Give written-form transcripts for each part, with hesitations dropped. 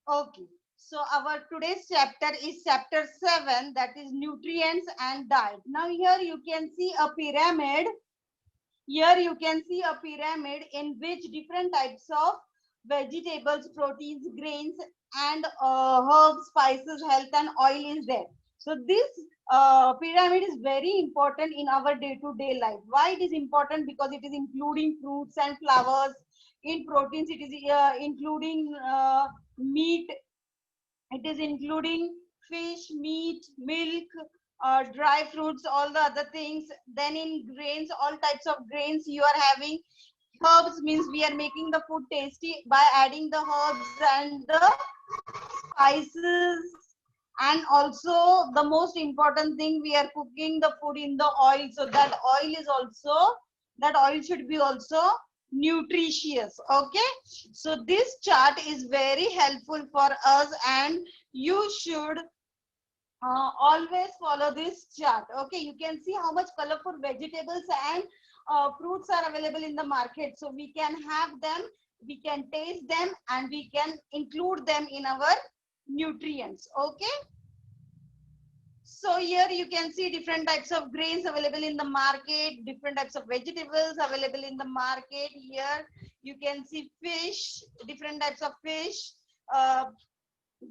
Okay. So our today's chapter is chapter 7, that is nutrients and diet. Now here you can see a pyramid. Here you can see a pyramid in which different types of vegetables, proteins, grains, and herbs, spices, health, and oil is there. So this pyramid is very important in our day-to-day life. Why it is important? Because it is including fruits and flowers. In proteins, it is including meat. It is including fish, meat, milk, dry fruits, all the other things. Then in grains, all types of grains you are having. Herbs means we are making the food tasty by adding the herbs and the spices. And also the most important thing, we are cooking the food in the oil. So that oil should be also nutritious. Okay, so this chart is very helpful for us, and you should always follow this chart. Okay, you can see how much colorful vegetables and fruits are available in the market. So we can have them, we can taste them, and we can include them in our nutrients. Okay, so here you can see different types of grains available in the market, different types of vegetables available in the market. Here you can see fish, different types of fish, uh,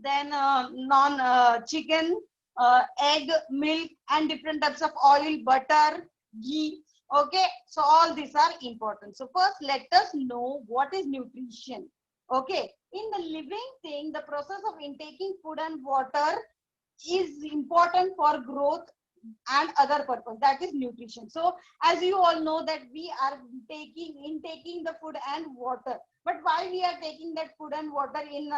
then non chicken, egg, milk, and different types of oil, butter, ghee. Okay, so all these are important. So first let us know what is nutrition. Okay, in the living thing, the process of intaking food and water is important for growth and other purpose, that is nutrition. So as you all know that we are intaking the food and water, but why we are taking that food and water in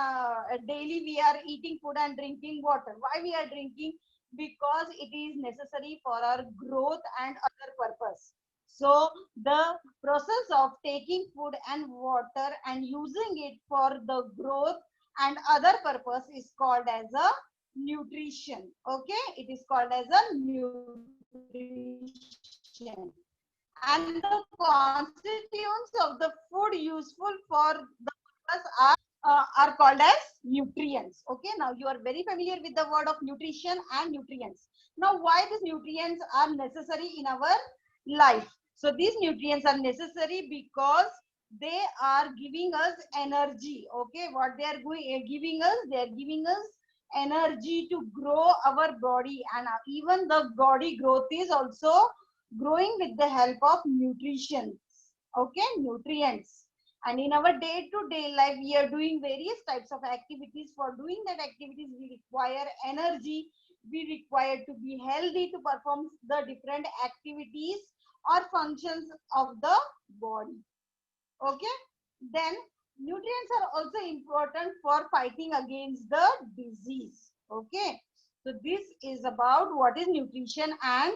daily? We are eating food and drinking water. Why we are drinking? Because it is necessary for our growth and other purpose. So the process of taking food and water and using it for the growth and other purpose is called as a nutrition. Okay, it is called as a nutrition. And the constituents of the food useful for the purpose are called as nutrients. Okay, now you are very familiar with the word of nutrition and nutrients. Now why these nutrients are necessary in our life? So these nutrients are necessary because they are giving us energy. Okay, what they are giving us? They are giving us energy to grow our body, and even the body growth is also growing with the help of nutrition. Okay, nutrients. And in our day to day life, we are doing various types of activities. For doing that activities, we require energy. We require to be healthy to perform the different activities or functions of the body. Okay, then nutrients are also important for fighting against the disease. Okay, so this is about what is nutrition and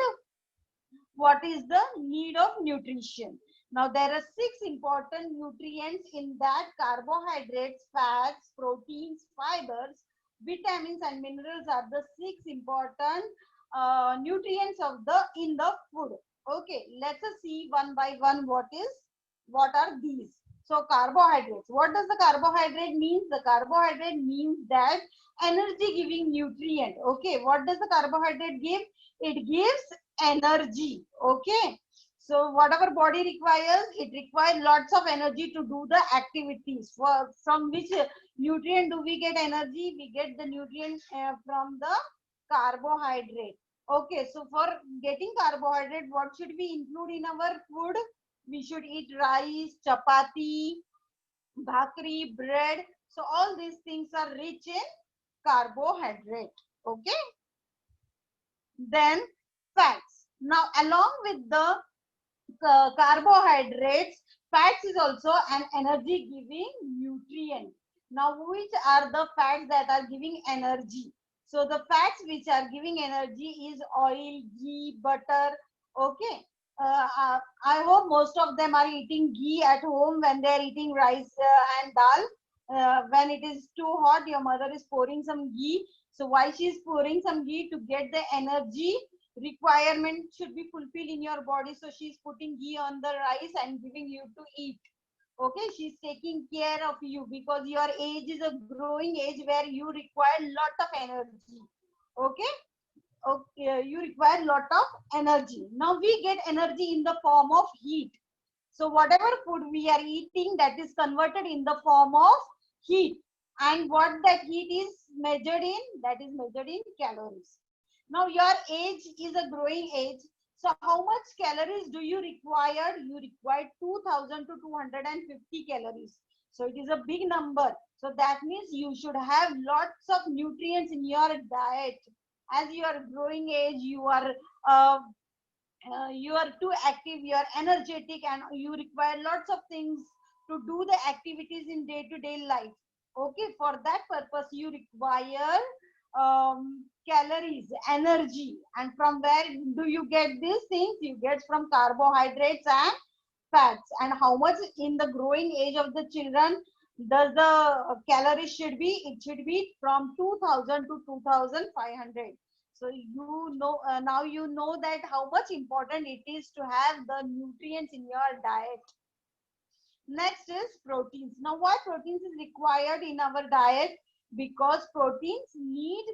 what is the need of nutrition. Now there are 6 important nutrients in that: carbohydrates, fats, proteins, fibers, vitamins, and minerals are the 6 important nutrients of the in the food. Okay, let us see one by one what are these. So carbohydrates. What does the carbohydrate means? The carbohydrate means that energy giving nutrient. Okay, what does the carbohydrate give? It gives energy. Okay, so whatever body requires, it requires lots of energy to do the activities. From which nutrient do we get energy? We get the nutrient from the carbohydrate. Okay, so for getting carbohydrate, what should we include in our food? We should eat rice, chapati, bhakri, bread. So all these things are rich in carbohydrate. Okay, then fats. Now along with the carbohydrates, fats is also an energy giving nutrient. Now which are the fats that are giving energy? So the fats which are giving energy is oil, ghee, butter. Okay, I hope most of them are eating ghee at home when they are eating rice and dal. When it is too hot, your mother is pouring some ghee. So why she is pouring some ghee? To get the energy requirement should be fulfilled in your body. So she's putting ghee on the rice and giving you to eat. Okay, she's taking care of you because your age is a growing age where you require lot of energy. Okay, okay, you require lot of energy. Now we get energy in the form of heat. So whatever food we are eating, that is converted in the form of heat. And what that heat is measured in, that is measured in calories. Now your age is a growing age. So how much calories do you require? You require 2000 to 250 calories. So it is a big number. So that means you should have lots of nutrients in your diet. As you are growing age, uh, you are too active, you are energetic, and you require lots of things to do the activities in day to day life. Okay, for that purpose you require calories, energy. And from where do you get these things? You get from carbohydrates and fats. And how much in the growing age of the children does the calories should be? It should be from 2000 to 2500. So you know, now you know that how much important it is to have the nutrients in your diet. Next is proteins. Now why proteins is required in our diet? Because proteins need,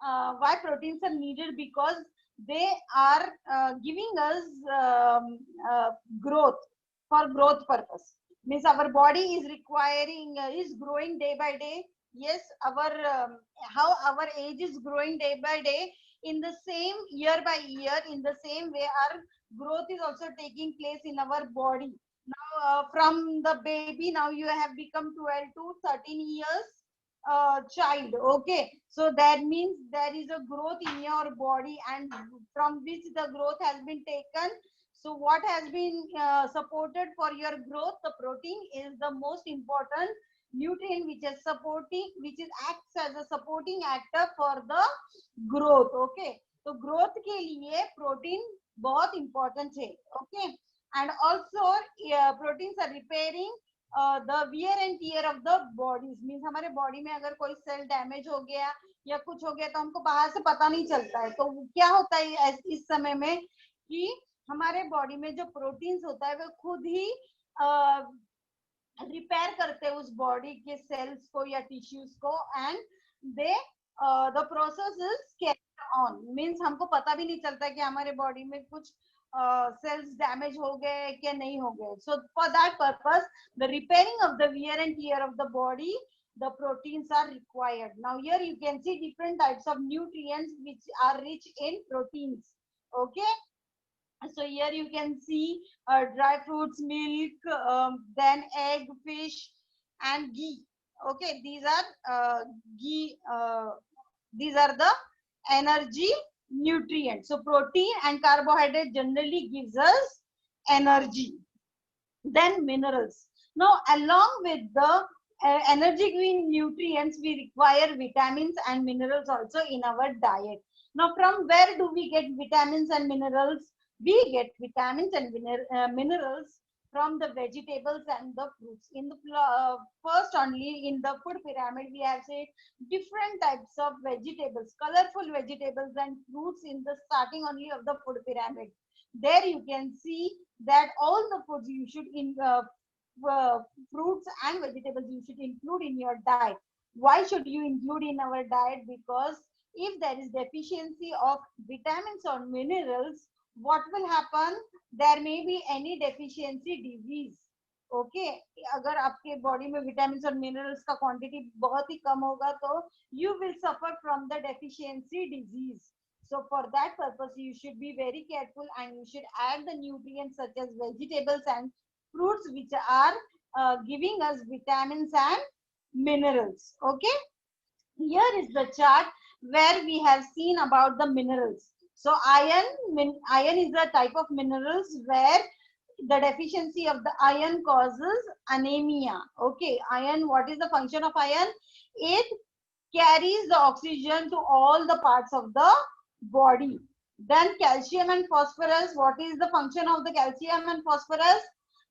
why proteins are needed? Because they are giving us uh, growth, for growth purpose. Means our body is requiring, is growing day by day. Yes, our how our age is growing day by day, in the same year by year, in the same way our growth is also taking place in our body. Now from the baby, now you have become 12 to 13 years child. Okay, so that means there is a growth in your body, and from which the growth has been taken. So what has been supported for your growth? The protein is the most important nutrient which is supporting, which is acts as a supporting actor for the growth. Okay, तो growth के लिए protein बहुत important है. Okay, and also proteins are repairing the wear and tear of the bodies. Means हमारे body में अगर कोई cell damage हो गया या कुछ हो गया तो हमको बाहर से पता नहीं चलता है. तो क्या होता है इस समय में कि हमारे बॉडी में जो प्रोटीन्स होता है वो खुद ही रिपेयर करते हैं उस बॉडी के सेल्स को या टिश्यूज को. And they the process is carry on. Means हमको पता भी नहीं चलता कि हमारे बॉडी में कुछ cells damage हो गए क्या नहीं हो गए. So for that purpose, the repairing of the wear and tear of the body, the proteins are required. Now here you can see different types of nutrients which are rich in proteins. Okay, so here you can see dry fruits, milk, then egg, fish, and ghee. Okay, these are ghee. These are the energy nutrients. So protein and carbohydrate generally gives us energy. Then minerals. Now along with the energy giving nutrients, we require vitamins and minerals also in our diet. Now from where do we get vitamins and minerals? We get vitamins and minerals from the vegetables and the fruits. In the first only in the food pyramid, we have said different types of vegetables, colorful vegetables and fruits in the starting only of the food pyramid. There you can see that all the foods you should fruits and vegetables you should include in your diet. Why should you include in our diet? Because if there is deficiency of vitamins or minerals, what will happen? There may be any deficiency disease. Okay अगर आपके body में vitamin और minerals का quantity बहुत ही कम होगा तो you will suffer from the deficiency disease. So for that purpose, you should be very careful and you should add the nutrients such as vegetables and fruits which are giving us vitamins and minerals. Okay, here is the chart where we have seen about the minerals. So iron is a type of minerals where the deficiency of the iron causes anemia. Okay, iron, what is the function of iron? It carries the oxygen to all the parts of the body. Then calcium and phosphorus, what is the function of the calcium and phosphorus?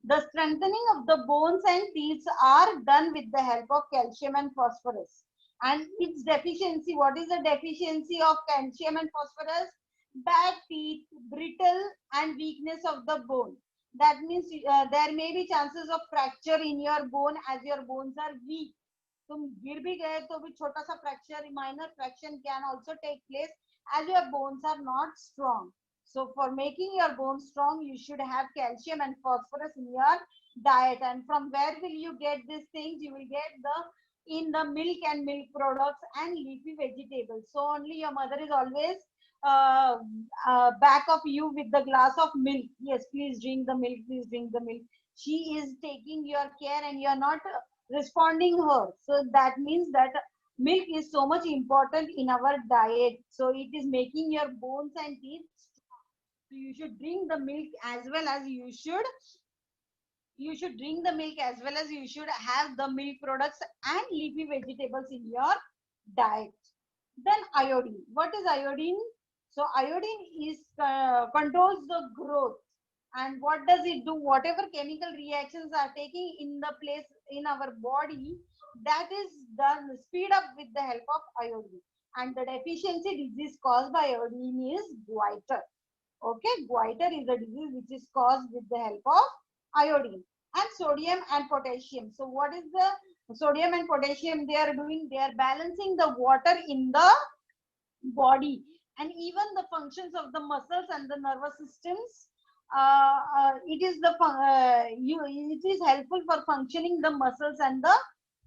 The strengthening of the bones and teeth are done with the help of calcium and phosphorus. And its deficiency, what is the deficiency of calcium and phosphorus? Bad teeth, brittle and weakness of the bone. That means there may be chances of fracture in your bone as your bones are weak. तुम गिर भी गए तो भी छोटा सा fracture, minor fraction can also take place as your bones are not strong. So for making your bones strong, you should have calcium and phosphorus in your diet. And from where will you get these things? You will get the in the milk and milk products and leafy vegetables. So only your mother is always uh, back of you with the glass of milk. Yes, please drink the milk. Please drink the milk. She is taking your care, and you are not responding her. So that means that milk is so much important in our diet. So it is making your bones and teeth strong. So you should drink the milk as well as you should drink the milk as well as you should have the milk products and leafy vegetables in your diet. Then iodine. What is iodine? So iodine is controls the growth. And what does it do? Whatever chemical reactions are taking in the place in our body, that is done speed up with the help of iodine. And the deficiency disease caused by iodine is goiter. Okay, goiter is a disease which is caused with the help of iodine. And sodium and potassium. So what is the sodium and potassium they are doing? They are balancing the water in the body, and even the functions of the muscles and the nervous systems. It is helpful for functioning the muscles and the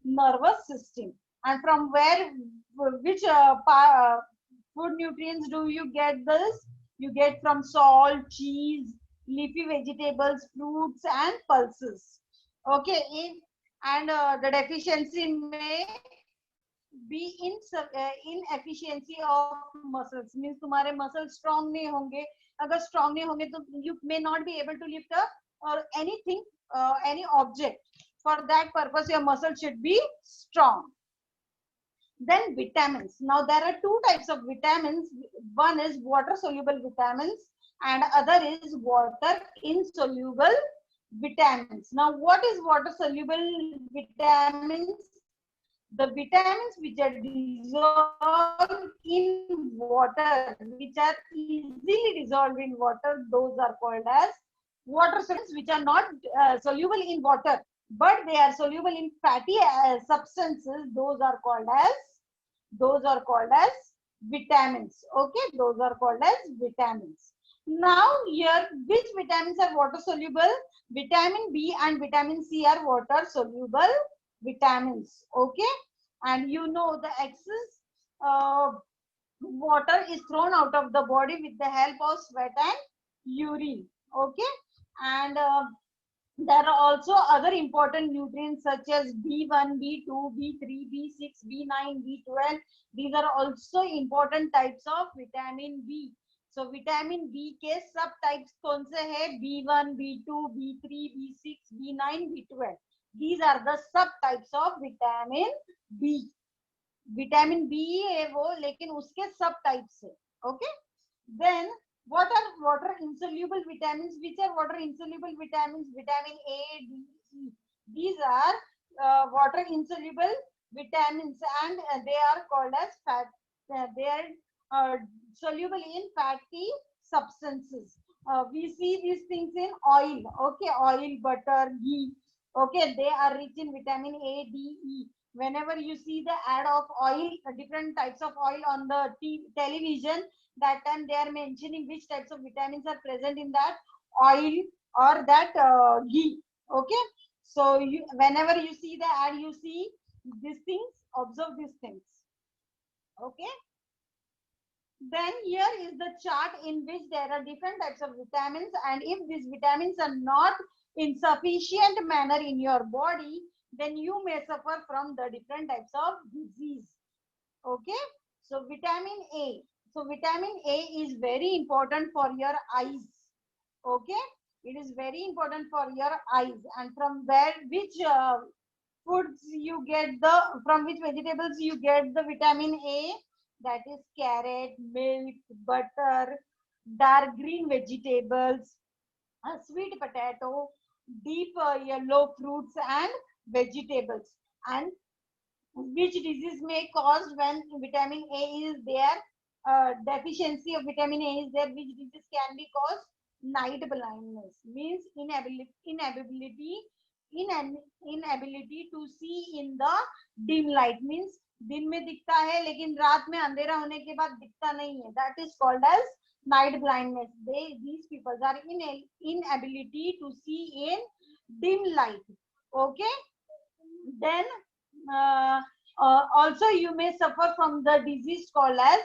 nervous system. And from where, which food nutrients do you get this? You get from salt, cheese, leafy vegetables, fruits, and pulses. Okay, and the deficiency may be inefficiency of muscles. Means तुम्हारे muscles strong नहीं होंगे. अगर strong नहीं होंगे तो you may not be able to lift up or anything, any object. For that purpose your muscle should be strong. Then vitamins. Now there are two types of vitamins. One is water soluble vitamins and other is water insoluble vitamins. Now what is water soluble vitamins? The vitamins which are dissolved in water, which are easily dissolved in water, those are called as water solubles, which are not soluble in water, but they are soluble in fatty substances. Those are called as vitamins. Okay, those are called as vitamins. Now here, which vitamins are water soluble? Vitamin B and vitamin C are water soluble vitamins. Okay, and you know the excess uh, water is thrown out of the body with the help of sweat and urine. Okay, and there are also other important nutrients such as B1, B2, B3, B6, B9, B12. These are also important types of vitamin B. So vitamin B के सब types कौन से हैं? B1, B2, B3, B6, B9, B12. These are the subtypes of vitamin B. Vitamin B है वो, लेकिन उसके सब टाइप से. Okay, then what are water insoluble vitamins? Which are water insoluble vitamins? Vitamin A, D, E. These are water insoluble vitamins, and they are called as fat. They are soluble in fatty substances. We see these things in oil. Okay, oil, butter, ghee. Okay, they are rich in vitamin A, D, E. Whenever you see the ad of oil, different types of oil on the television, that time they are mentioning which types of vitamins are present in that oil or that ghee. Okay, so whenever you see the ad, you see these things, observe these things. Okay, then here is the chart in which there are different types of vitamins, and if these vitamins are not in sufficient manner in your body, then you may suffer from the different types of disease. Okay, so vitamin A. So vitamin A is very important for your eyes. Okay, it is very important for your eyes. And from which foods you get from which vegetables you get the vitamin A? That is carrot, milk, butter, dark green vegetables, sweet potato, deep yellow fruits and vegetables. And which disease may cause when vitamin A is there, deficiency of vitamin A is there, which disease can be caused? night blindness means inability to see in the dim light means दिन में दिखता है लेकिन रात में अंधेरा होने के बाद दिखता नहीं है. That is called as night blindness. These people are inability to see in dim light. Okay. Then also you may suffer from the disease called as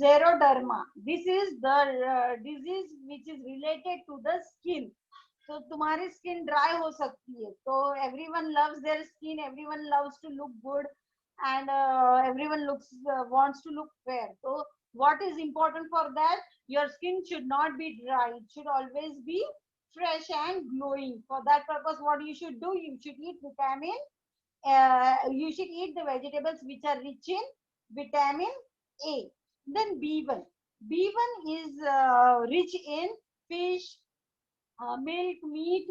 xeroderma. This is the disease which is related to the skin. So तुम्हारी skin dry हो सकती है. So everyone loves their skin. Everyone loves to look good, and everyone wants to look fair. So what is important for that? Your skin should not be dry. It should always be fresh and glowing. For that purpose, what you should do? You should eat vitamin. You should eat the vegetables which are rich in vitamin A. Then B1. B1 is rich in fish, milk, meat,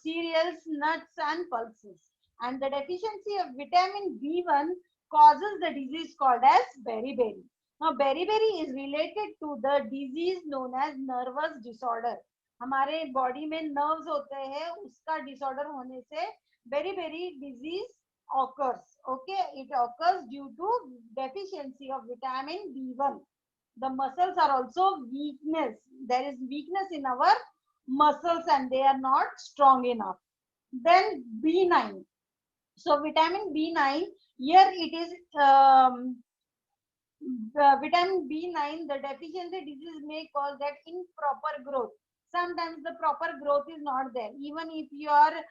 cereals, nuts, and pulses. And the deficiency of vitamin B1 causes the disease called as beriberi. Now, beriberi is related to the disease known as nervous disorder. हमारे body में nerves होते हैं, उसका disorder होने से beriberi disease occurs. Okay, it occurs due to deficiency of vitamin B1. The muscles are also weakness. There is weakness in our muscles and they are not strong enough. Then B9. So vitamin B9, here it is vitamin B9, the deficiency disease may cause that improper growth. Sometimes the proper growth is not there. Even if you are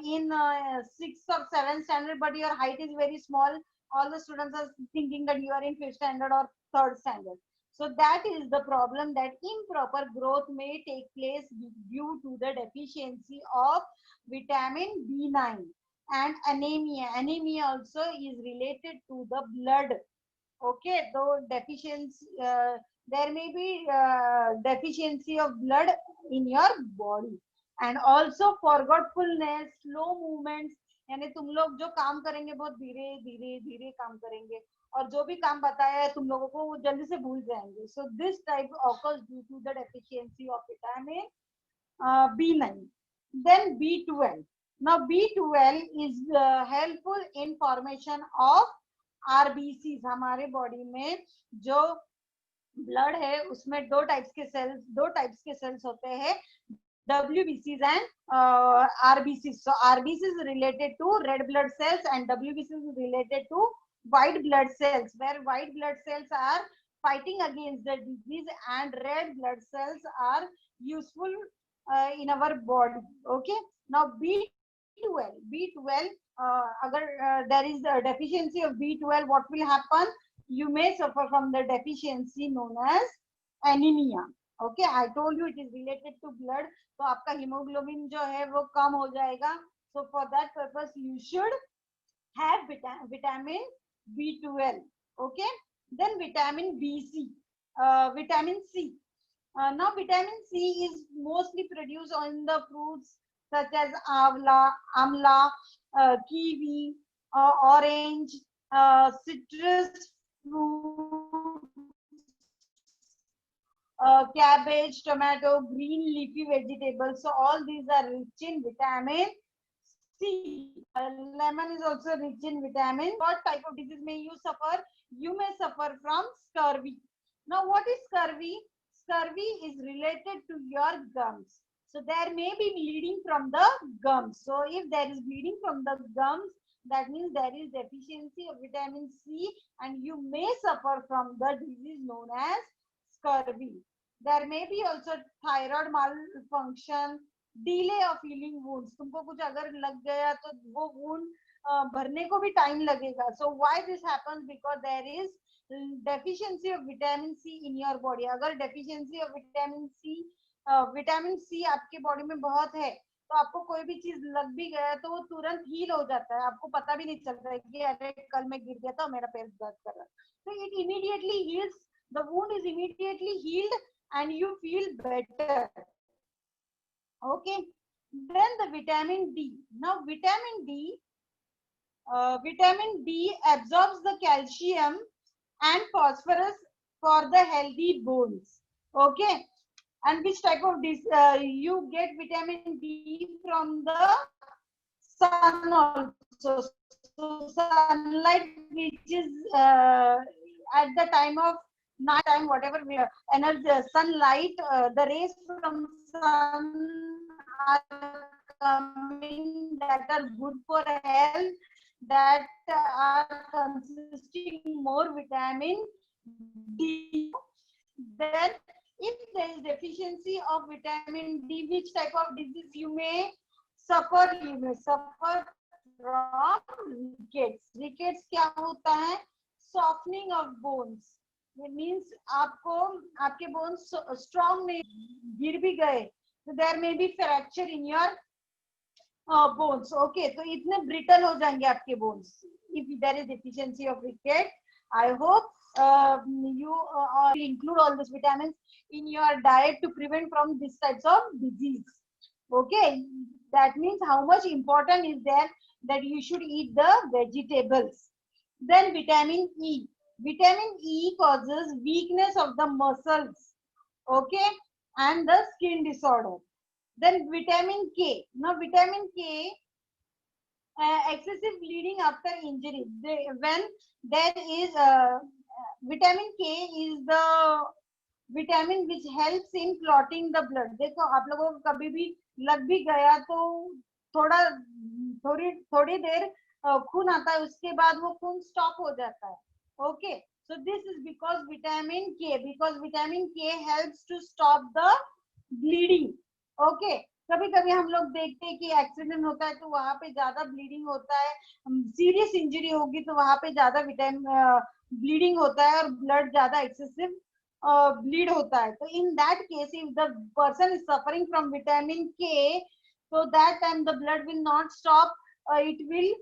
in 6th or 7th standard, but your height is very small, all the students are thinking that you are in 5th standard or 3rd standard. So that is the problem, that improper growth may take place due to the deficiency of vitamin B9. And anemia. Anemia also is related to the blood. Okay, though deficiency, there may be deficiency of blood in your body. And also forgetfulness, slow movements, यानी तुम लोग जो काम करेंगे बहुत धीरे धीरे धीरे काम करेंगे और जो भी काम बताया है तुम लोगों को वो जल्दी से भूल जाएंगे. So this type occurs due to the deficiency of vitamin B9. Then B12. Now B12 is helpful in formation of RBCs. हमारे बॉडी में जो ब्लड है उसमें दो टाइप्स के सेल्स होते हैं, WBCs and RBCs. So RBCs is related to red blood cells and WBCs is related to white blood cells, where white blood cells are fighting against the disease and red blood cells are useful in our body. Okay. Now B12, agar there is a deficiency of B12, what will happen? You may suffer from the deficiency known as anemia. Okay, I told you it is related to blood. तो आपका hemoglobin जो है वो कम हो जाएगा. So for that purpose you should have vitamin B12. Okay. Then vitamin BC, vitamin C. Now vitamin C is mostly produced on the fruits such as amla, kiwi, orange, citrus fruit, cabbage, tomato, green leafy vegetables. So all these are rich in vitamin C. Lemon is also rich in vitamin. What type of disease may you suffer? You may suffer from scurvy. Now what is scurvy? Scurvy is related to your gums. So there may be bleeding from the gums. So if there is bleeding from the gums, that means there is deficiency of vitamin C and you may suffer from the disease known as scurvy. There may be also thyroid malfunction, delay of healing wounds. तुमको कुछ अगर लग गया तो वो wound भरने को भी टाइम लगेगा. So why this happens? Because there is deficiency of vitamin C in your body. अगर deficiency of vitamin C आपके बॉडी में बहुत है तो आपको कोई भी चीज लग भी गया तो वो तुरंत हील हो जाता है. आपको पता भी नहीं चलता है कि अरे कल मैं गिर गया था मेरा पैर दर्द कर रहा है. So it immediately heals. The wound is immediately healed and you feel better. Okay. Then the vitamin D. Now vitamin D absorbs the calcium and phosphorus for the healthy bones. Okay. And which type of you get vitamin D from the sun also. So sunlight, which is at the time of night time, whatever we energy, sunlight, the rays from sun are coming that are good for health, that are consisting more vitamin D. Then, if there is deficiency of vitamin D, which type of disease you may suffer? You may suffer from rickets. Rickets क्या होता है? Softening of bones. It means आपको आपके bones strong नहीं, गिर भी गए, so there may be fracture in your bones. Okay, तो इतने brittle हो जाएंगे आपके bones if there is deficiency of ricket. I hope you include all these vitamins in your diet to prevent from these types of disease. Okay, that means how much important is there that you should eat the vegetables. Then vitamin E. Vitamin E causes weakness of the muscles, okay, and the skin disorder. Then vitamin K. Now vitamin K, excessive bleeding after injury. When there is vitamin K is the vitamin which helps in clotting the blood. देखो आप लोगों को कभी भी लग भी गया तो थोड़ा थोड़ी देर खून आता है, उसके बाद वो खून स्टॉप हो जाता है. Okay, so this is because vitamin K helps to stop the bleeding. Okay, कभी कभी हम लोग देखते हैं कि एक्सीडेंट होता है तो वहां पे ज्यादा ब्लीडिंग होता है, सीरियस इंजरी होगी तो वहां पे ज्यादा विटामिन ब्लीडिंग होता है और ब्लड ज्यादा एक्सेसिव bleed होता है. तो in that case, if the person is suffering from vitamin K, so that time the blood will not stop, it will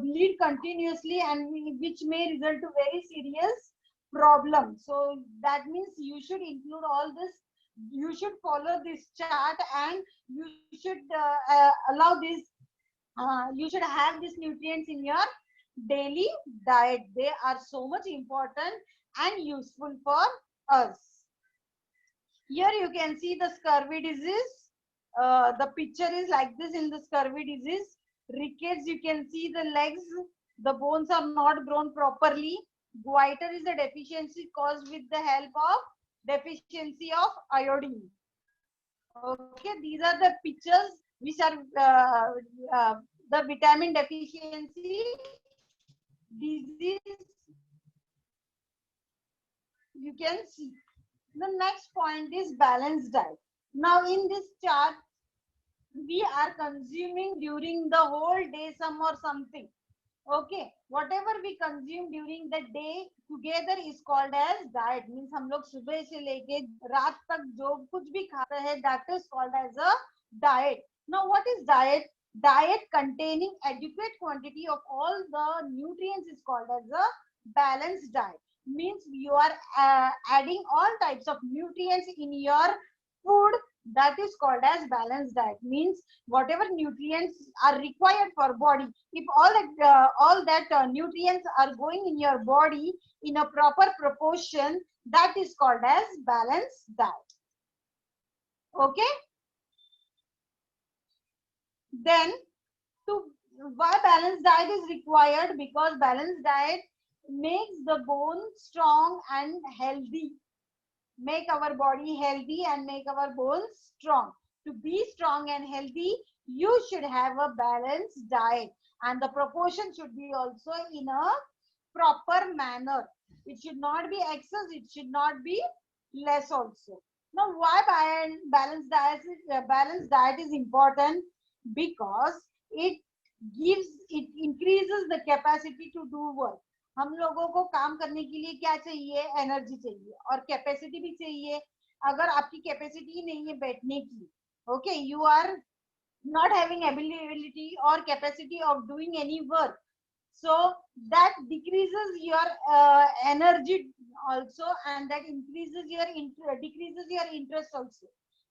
bleed continuously, and which may result to very serious problem. So that means you should include all this, you should follow this chart, and you should allow this, you should have these nutrients in your daily diet. They are so much important and useful for us. Here you can see the scurvy disease. The picture is like this in the scurvy disease. Rickets, you can see the legs, the bones are not grown properly. Goiter is a deficiency caused with the help of deficiency of iodine. Okay, these are the pictures which are the vitamin deficiency disease. You can see. The next point is balanced diet. Now in this chart, we are consuming during the whole day some or something. Okay, whatever we consume during the day together is called as diet. Means हम लोग सुबह से लेके रात तक जो कुछ भी खाते हैं, that is called as a diet. Now what is diet? Diet containing adequate quantity of all the nutrients is called as a balanced diet. Means you are adding all types of nutrients in your food, that is called as balanced diet. Means whatever nutrients are required for body, if all that nutrients are going in your body in a proper proportion, that is called as balanced diet. Okay, then why balanced diet is required? Because balanced diet makes the bone strong and healthy, make our body healthy and make our bones strong. To be strong and healthy, you should have a balanced diet, and the proportion should be also in a proper manner. It should not be excess, it should not be less also. Now why balanced diet is important? Because it increases the capacity to do work. हम लोगों को काम करने के लिए क्या चाहिए? Energy चाहिए और कैपेसिटी भी चाहिए. अगर आपकी कैपेसिटी नहीं है बैठने की, okay, you are not having ability or capacity of doing any work, so that decreases your energy also, and that increases your decreases your interest also.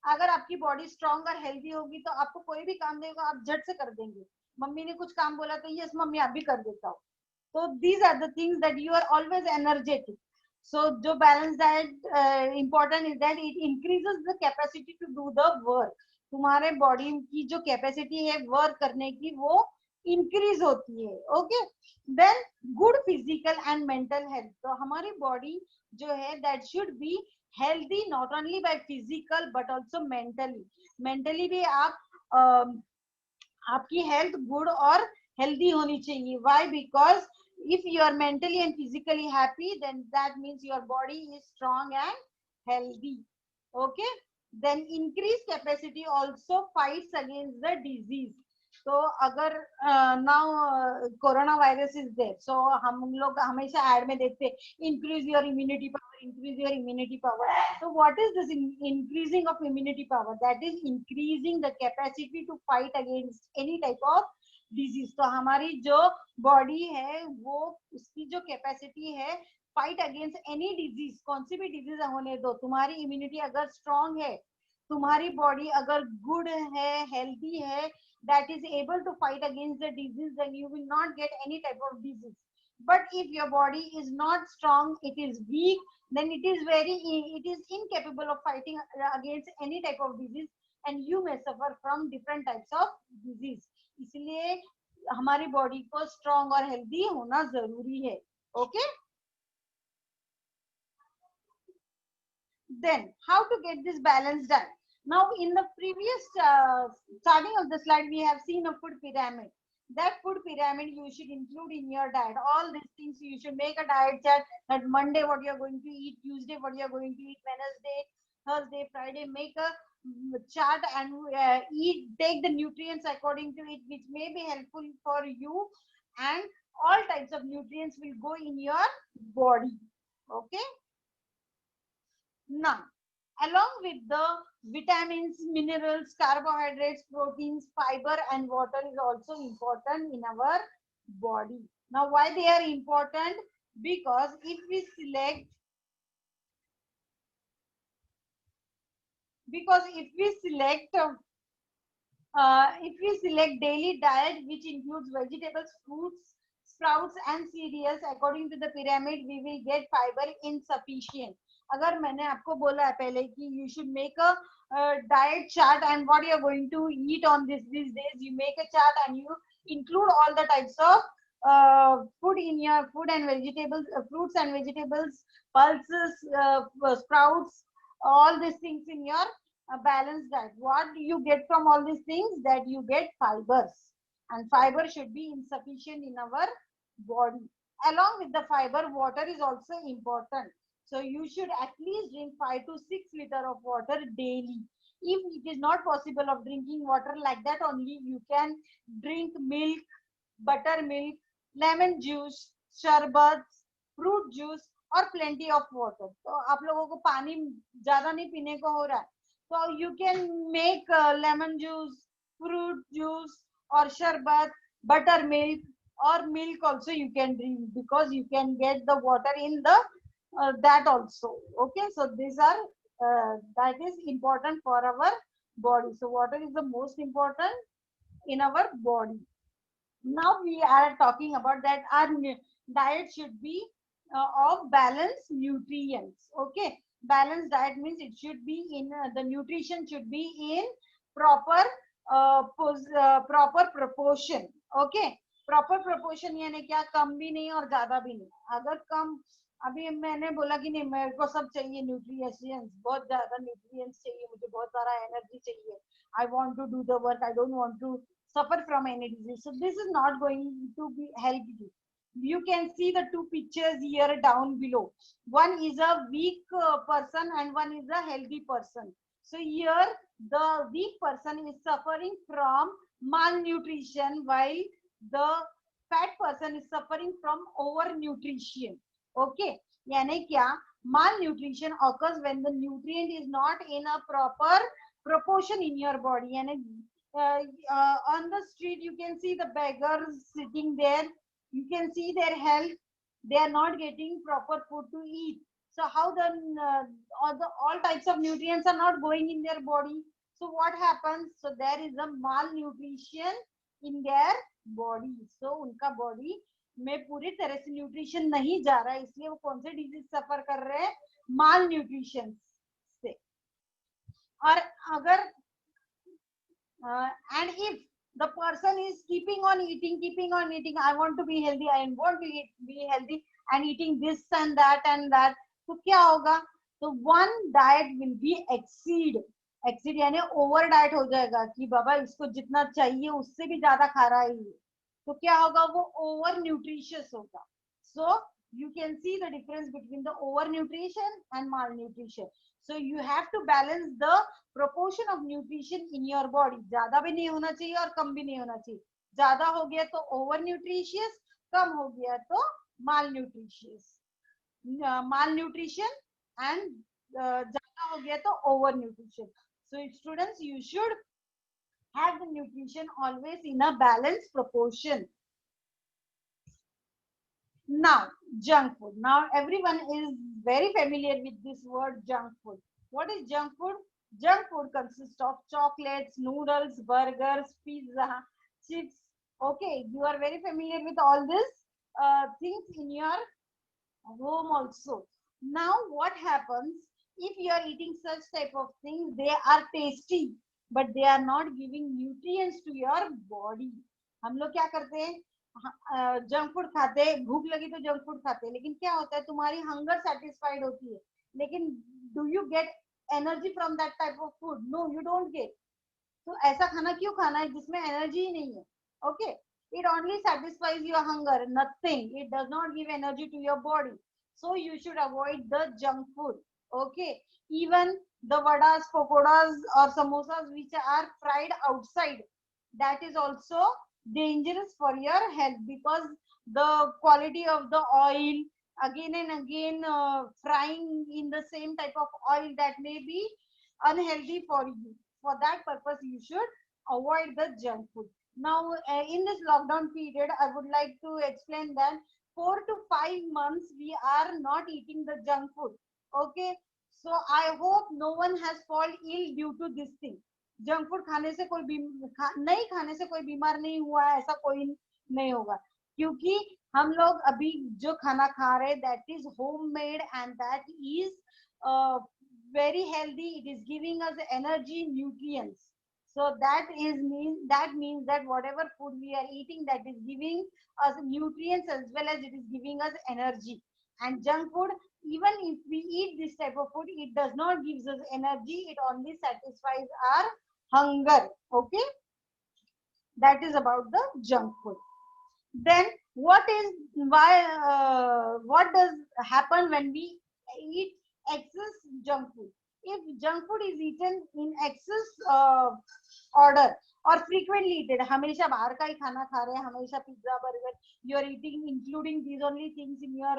अगर आपकी बॉडी स्ट्रांग और हेल्दी होगी तो आपको कोई भी काम देगा आप झट से कर देंगे. मम्मी ने कुछ काम बोला तो यस मम्मी आप भी कर देता हूँ. So these are the things that you are always energetic. So जो balanced diet important is that it increases the capacity to do the work. तुम्हारे बॉडी की जो कैपेसिटी है वर्क करने की वो इंक्रीज होती है. Okay, then good physical and mental health. तो हमारी बॉडी जो है that should be healthy not only by physical but also mentally. Mentally भी आप आपकी हेल्थ गुड और हेल्दी होनी चाहिए. Why? Because if you are mentally and physically happy, then that means your body is strong and healthy. Okay, then increased capacity also fights against the disease. तो अगर now corona virus is there, so हम लोग हमेशा ad में देखते हैं increase your immunity power, increase your immunity power. so what is this increasing of immunity power? That is increasing the capacity to fight against any type of disease. तो हमारी जो body है वो उसकी जो कैपेसिटी है फाइट अगेंस्ट एनी डिजीज, कौन सी भी डिजीज होने दो, तुम्हारी इम्यूनिटी अगर स्ट्रांग है, तुम्हारी बॉडी अगर गुड है, हेल्दी है, that is able to fight against the disease, then you will not get any type of disease. But if your body is not strong, it is weak, then it is incapable of fighting against any type of disease, and you may suffer from different types of disease. इसलिए हमारी body को strong और healthy होना जरूरी है. Okay, then how to get this balanced diet? Now in the previous starting of the slide we have seen a food pyramid. That food pyramid you should include in your diet. All these things you should make a diet chart, that Monday what you are going to eat, Tuesday what you are going to eat, Wednesday, Thursday, Friday, make a chart and take the nutrients according to it, which may be helpful for you, and all types of nutrients will go in your body. Okay, now along with the vitamins, minerals, carbohydrates, proteins, fiber and water is also important in our body. Now why they are important? Because if we select daily diet which includes vegetables, fruits, sprouts and cereals according to the pyramid, we will get fiber insufficient. अगर मैंने आपको बोला है पहले कि you should make a diet chart and what you are going to eat on these days, you make a chart and you include all the types of food in your food and vegetables, fruits and vegetables, pulses, sprouts, all these things in your a balanced diet. What do you get from all these things? That you get fibers, and fiber should be insufficient in our body. Along with the fiber, water is also important. So you should at least drink 5 to 6 liters of water daily. If it is not possible of drinking water like that only, you can drink milk, buttermilk, lemon juice, शरबत, fruit juice और plenty of water. तो आप लोगों को पानी ज्यादा नहीं पीने को हो रहा है, so you can make lemon juice, fruit juice or sharbat, buttermilk or milk also you can drink, because you can get the water in the that also. Okay, so these are that is important for our body. So water is the most important in our body. Now we are talking about that our diet should be of balanced nutrients. Okay, balanced diet means it should be in the nutrition should be in proper proper proportion. Okay, proper proportion यानी क्या, कम भी नहीं और ज्यादा भी नहीं. अगर कम, अभी मैंने बोला कि नहीं मेरे को सब चाहिए न्यूट्रिएंट्स, बहुत ज्यादा न्यूट्रिएंट्स चाहिए, मुझे बहुत सारा एनर्जी चाहिए, I want to do the work, I don't want to suffer from any disease. So this is not going to be help you. You can see the two pictures here down below. One is a weak person and one is a healthy person. So here the weak person is suffering from malnutrition, while the fat person is suffering from overnutrition. Okay, यानी क्या, malnutrition occurs when the nutrient is not in a proper proportion in your body. यानी on the street you can see the beggars sitting there, you can see their health, they are not getting proper food to eat. So how the all types of nutrients are not going in their body. So what happens? So there is a malnutrition in their body. So unka body में पूरी तरह से nutrition नहीं जा रहा है, इसलिए वो कौन से डिजीज सफर कर रहे हैं, माल न्यूट्रिशन से। और अगर and if the person is keeping on eating, I want to be healthy, I want to be healthy, and eating this and that and that, तो क्या होगा, तो one diet will be exceed यानी over diet हो जाएगा कि बाबा इसको जितना चाहिए उससे भी ज्यादा खा रहा है ये, तो क्या होगा, वो ओवर न्यूट्रिशियस होगा. सो you can see the difference between the overnutrition and malnutrition. So you have to balance the proportion of nutrition in your body. ज्यादा भी नहीं होना चाहिए और कम भी नहीं होना चाहिए. ज्यादा हो गया तो over nutritious, कम हो गया तो malnutritious. Malnutrition and ज्यादा हो गया तो over nutrition. So students, you should have the nutrition always in a balanced proportion. Now, junk food. Now, everyone is very familiar with this word junk food. What is junk food? Junk food consists of chocolates, noodles, burgers, pizza, chips. Okay, you are very familiar with all these things in your home also. Now, what happens if you are eating such type of things? They are tasty, but they are not giving nutrients to your body. हम लोग क्या करते हैं, junk food खाते हैं, भूख लगी तो जंक फूड खाते हैं, लेकिन क्या होता है, तुम्हारी हंगर सेटिस्फाइड होती है, लेकिन do you get energy from that type of food? No, you don't get. तो ऐसा खाना क्यों खाना है जिसमें एनर्जी ही नहीं है? Okay, it only satisfies your hunger, nothing, it does not give energy to your body. So you should avoid the junk food. Okay, even the vadas, pakodas or samosas which are fried outside, that is also dangerous for your health, because the quality of the oil, again and again frying in the same type of oil, that may be unhealthy for you. For that purpose, you should avoid the junk food. Now, in this lockdown period, I would like to explain that 4 to 5 months we are not eating the junk food. Okay, so I hope no one has fallen ill due to this thing. Junk food खाने से कोई नहीं खाने से कोई बीमार नहीं हुआ है, ऐसा कोई नहीं होगा, क्योंकि हम लोग अभी जो खाना खा रहे हैं, that is home made and that is very healthy. It is giving us energy, nutrients. So that means that whatever food we are eating, that is giving us nutrients as well as it is giving us energy. And junk food, even if we eat this type of food, it does not gives us energy, it only satisfies our hunger. Okay, that is about the junk food. Then what does happen when we eat excess junk food? If junk food is eaten in excess order or frequently eaten, हमेशा बाहर का ही खाना खा रहे हैं, हमेशा pizza burger you are eating including these only things in your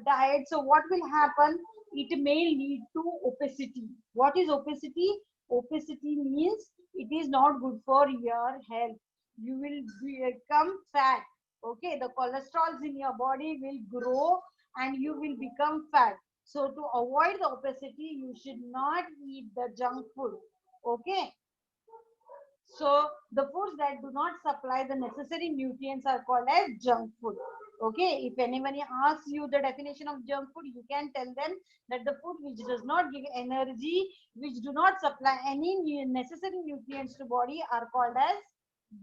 diet, so what will happen? It may lead to obesity. What is obesity? Obesity means it is not good for your health. You will become fat. Okay, the cholesterols in your body will grow and you will become fat. So to avoid the obesity, you should not eat the junk food. Okay, so the foods that do not supply the necessary nutrients are called as junk food. Okay, if anybody asks you the definition of junk food, you can tell them that the food which does not give energy, which do not supply any necessary nutrients to body, are called as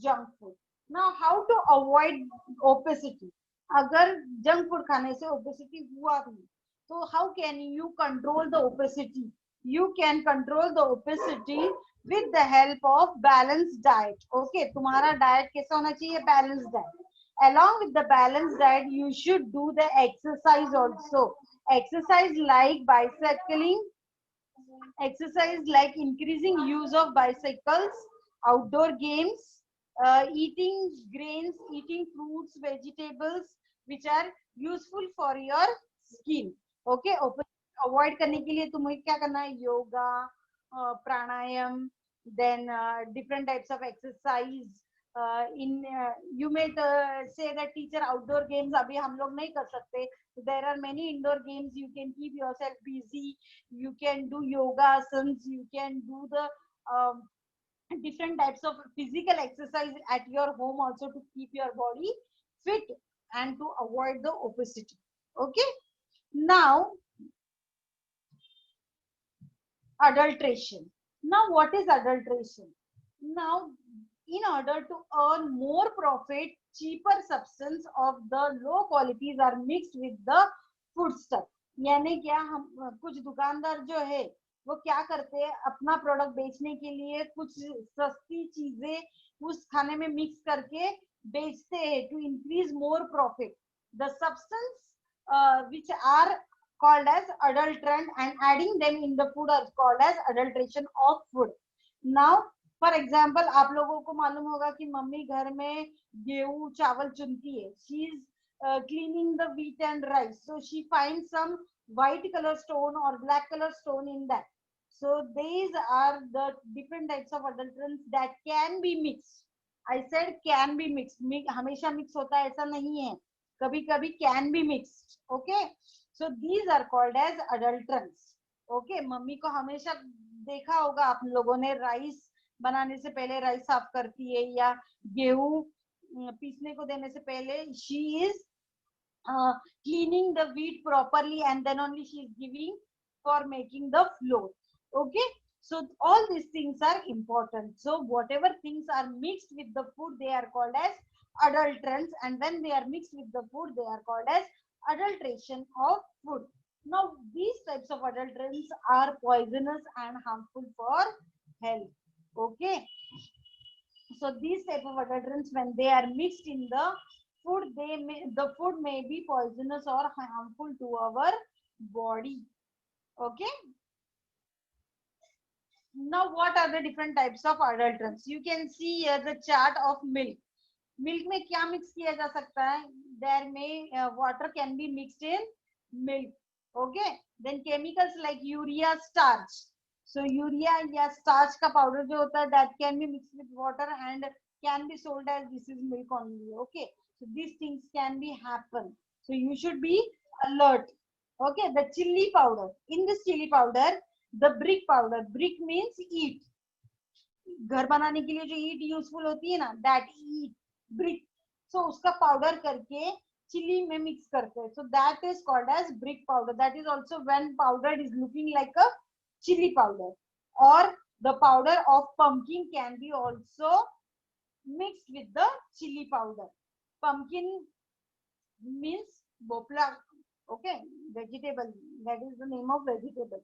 junk food. Now, how to avoid obesity? अगर junk food खाने से obesity हुआ भी, तो how can you control the obesity? You can control the obesity with the help of balanced diet. Okay, तुम्हारा diet कैसा होना चाहिए? Balanced diet. Along with the balanced diet, you should do the exercise also. Exercise like bicycling, exercise like increasing use of bicycles, outdoor games, eating grains, eating fruits, vegetables which are useful for your skin. Okay, avoid करने के लिए तुम्हें क्या करना है? योगा, प्राणायाम, then different types of exercise. You may say that teacher outdoor games अभी हम लोग नहीं कर सकते. There are many indoor games. You can keep yourself busy. You can do yoga asanas. You can do the different types of physical exercise at your home also to keep your body fit. and to avoid the obesity. Okay. Now, adulteration. Now, what is adulteration? Now, in order to earn more profit, cheaper substance of the low qualities are mixed with the food stuff. यानी क्या, हम कुछ दुकानदार जो है वो क्या करते हैं, अपना प्रोडक्ट बेचने के लिए कुछ सस्ती चीजें उस खाने में मिक्स करके बेचते हैं to increase more profit. The substance which are called as adulterant and adding them in the food are called as adulteration of food. Now, for example, आप लोगों को मालूम होगा कि मम्मी घर में गेहूं चावल चुनती है. She is cleaning the wheat and rice, so she finds some white color stone or black color stone in that. So these are the different types of adulterants that can be mixed. I said can be mixed. हमेशा mix होता है ऐसा नहीं है, कभी कभी can be mixed. Okay, so these are called as adulterants. Okay, mummy को हमेशा देखा होगा आप लोगों ने, राइस बनाने से पहले राइस साफ करती है, या गेहूं पीसने को देने से पहले she is cleaning the wheat properly and then only she is giving for making the flour. Okay, so all these things are important. So whatever things are mixed with the food, they are called as adulterants, and when they are mixed with the food, they are called as adulteration of food. Now these types of adulterants are poisonous and harmful for health. Okay, so these type of adulterants, when they are mixed in the food, the food may be poisonous or harmful to our body. Okay, now what are the different types of adulterants? You can see here the chart of milk. Milk में क्या mix किया जा सकता है? There may water can be mixed in milk. Okay, then chemicals like urea, starch. So urea या starch का powder जो होता है, that can be mixed with water and can be sold as this is milk only. Okay, so these things can be happen. So you should be alert. Okay, the chili powder. In this chili powder, the brick powder. Brick means eat. घर बनाने के लिए जो ईट useful होती है ना, that eat brick. सो उसका powder करके चिली में मिक्स करते हैं. So that is called as brick powder. That is also when powder is looking like a chilli powder. और the powder of pumpkin can be also mixed with the chili powder. Pumpkin means bopla. Okay, vegetable. That is the name of vegetable.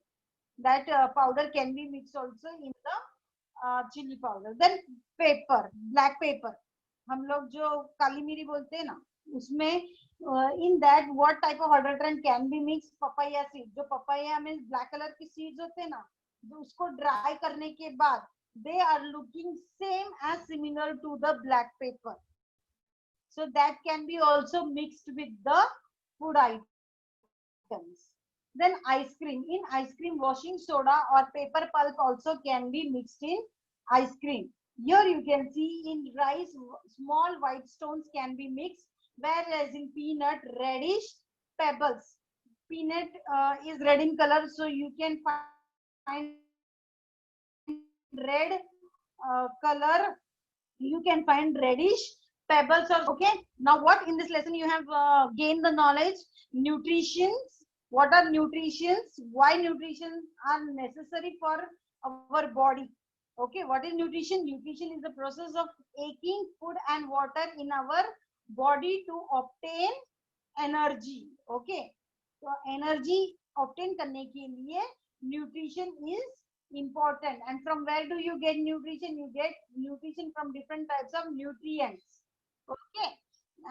That powder can be mixed also in the chili powder. Then paper, black paper. हम लोग जो काली मिरी बोलते हैं ना, उसमें in that what type of adulterant can be mixed? papaya seed. जो papaya में black color की seeds होते हैं ना, जो उसको dry करने के बाद they are looking same as similar to the black paper. So that can be also mixed with the food items. Then ice cream. In ice cream, washing soda or paper pulp also can be mixed in ice cream. Here you can see in rice, small white stones can be mixed, whereas in peanut, reddish pebbles. Peanut is red in color, so you can find red color. You can find reddish pebbles. Okay. Now what in this lesson you have gained the knowledge? Nutritions. What are nutritions? Why nutritions are necessary for our body? Okay, what is nutrition? Nutrition is the process of taking food and water in our body to obtain energy. Okay, so energy obtain करने के लिए nutrition is important. And from where do you get nutrition? You get nutrition from different types of nutrients. Okay,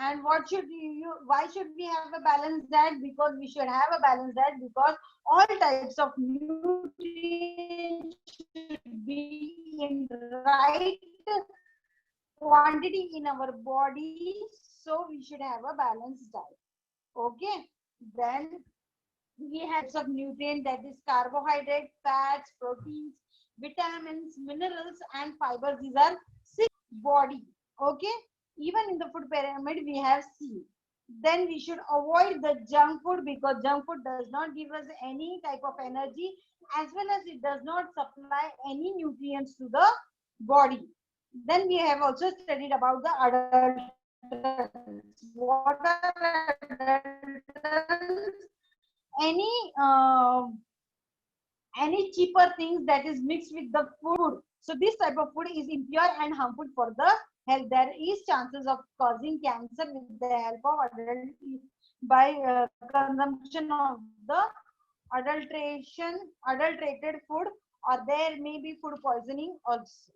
and what should why should we have a balanced diet? Because we should have a balanced diet because all types of nutrients should be in right quantity in our body, so we should have a balanced diet. Okay, then we have some nutrient, that is carbohydrate, fats, proteins, vitamins, minerals and fibers. These are six body. Okay, even in the food pyramid we have C. Then we should avoid the junk food because junk food does not give us any type of energy, as well as it does not supply any nutrients to the body. Then we have also studied about the adulterants. adults. What are adults? Any any cheaper things that is mixed with the food. So this type of food is impure and harmful for the health. There is chances of causing cancer with the help of by consumption of the adulteration, adulterated food, or there may be food poisoning also.